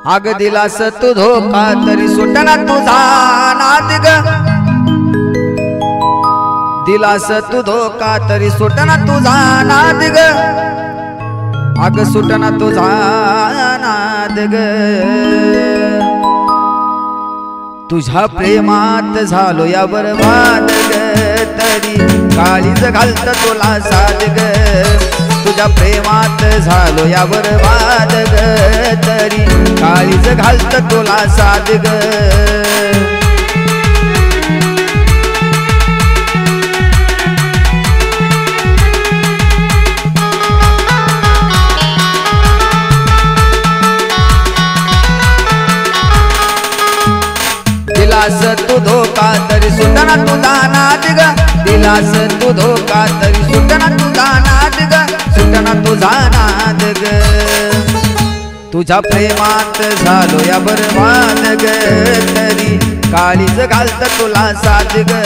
आग दिलास तू धोका तरी सुटना तुझा नाद ग, दिलास तू धोका तरी सुटना तुझा नाद ग, आग सुटना तुझा नाद ग। तुझ्या प्रेमात झालो या बरबाद ग, तरी काळीज घालत तुला साद ग। तुझ्या प्रेमात झालो या बरबाद ग, तरी काळीज घालत तुला साद ग। दिलास तू धोका तरी सुटना तुझा नाद ग, दिलास तू धोका तरी सुटना तुझा नाद ग, सुटना तुझा नाद ग। तुझ्या प्रेमात झालो या बरबाद ग, तरी काळीज घालत तुला साद ग।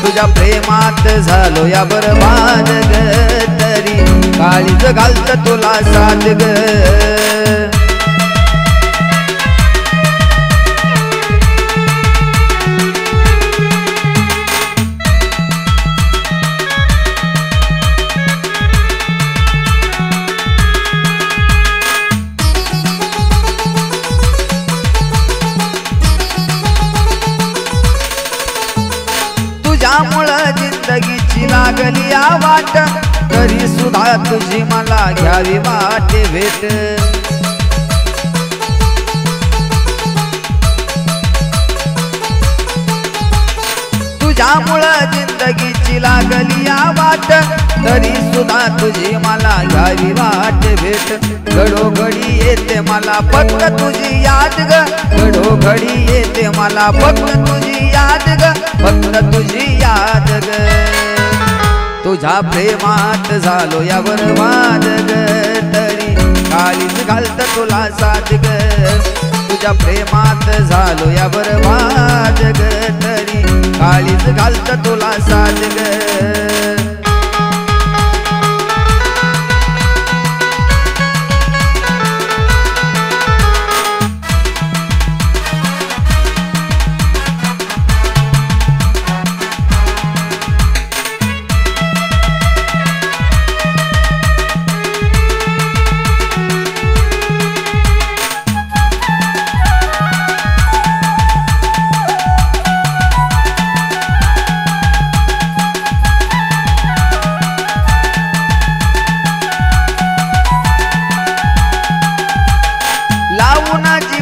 तुझ्या प्रेमात झालो या बरबाद ग, तरी काळीज घालत तुला साद ग। तुझ्यामुळं जिंदगीची लागली या वाट, तरी सुद्धा तुझी मला घ्यावी वाटे भेट। तुझ्यामुळं जिंदगीची लागली या वाट, तरी सुद्धा तुझी मला घ्यावी वाटे भेट। घडोघडी येते मला फक्त तुझी याद ग, घडोघडी येते मला फक्त तुझी याद ग, फक्त तुझी याद ग। तुझ्या प्रेमात झालो या बरबाद ग, तरी काळीज घालत तुला साद ग। तुझ्या प्रेमात झालो या बरबाद ग, तरी काळीज घालत तुला साद ग।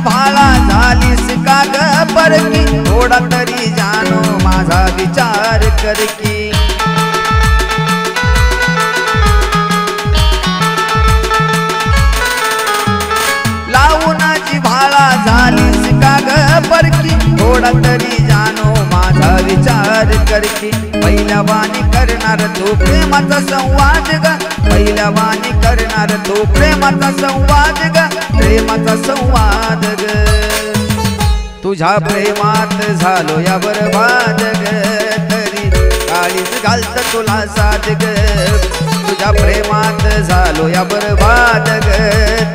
भाळा झालीस का ग परकी, थोडा तरी जानो माझा विचार कर की। लावूनाची भाळा झालीस का ग परकी, थोडा तरी जानो माझा विचार कर की। पहिल्या वाणी करणार तू प्रेमाचा संवाद ग, पहिल्या वाणी करणार तू प्रेमाचा संवाद ग, प्रेमाचा संवाद ग। तुझ्या प्रेमात झालो या बरबाद ग, तरी काळीज घालत तुला साद ग। तुझ्या प्रेमात झालो या बरबाद ग,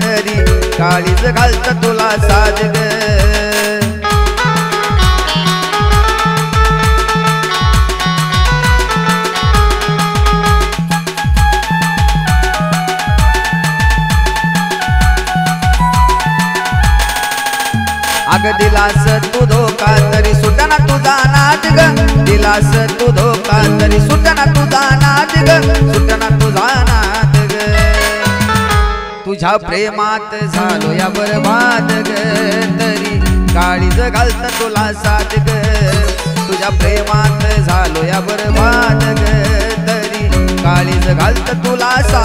तरी काळीज घालत तुला साद ग। आग दिलास तू धोका तरी सुटना तुझा नाद ग, दिलास तू धोका तरी सुटना तुझा नाद ग, सुटना तुझा नाद ग। तुझ्या प्रेमात झालो या बरबाद ग, तरी काळीज घालत तुला साद ग। तुझ्या प्रेमात झालो या बरबाद ग, तरी काळीज घालत तुला साद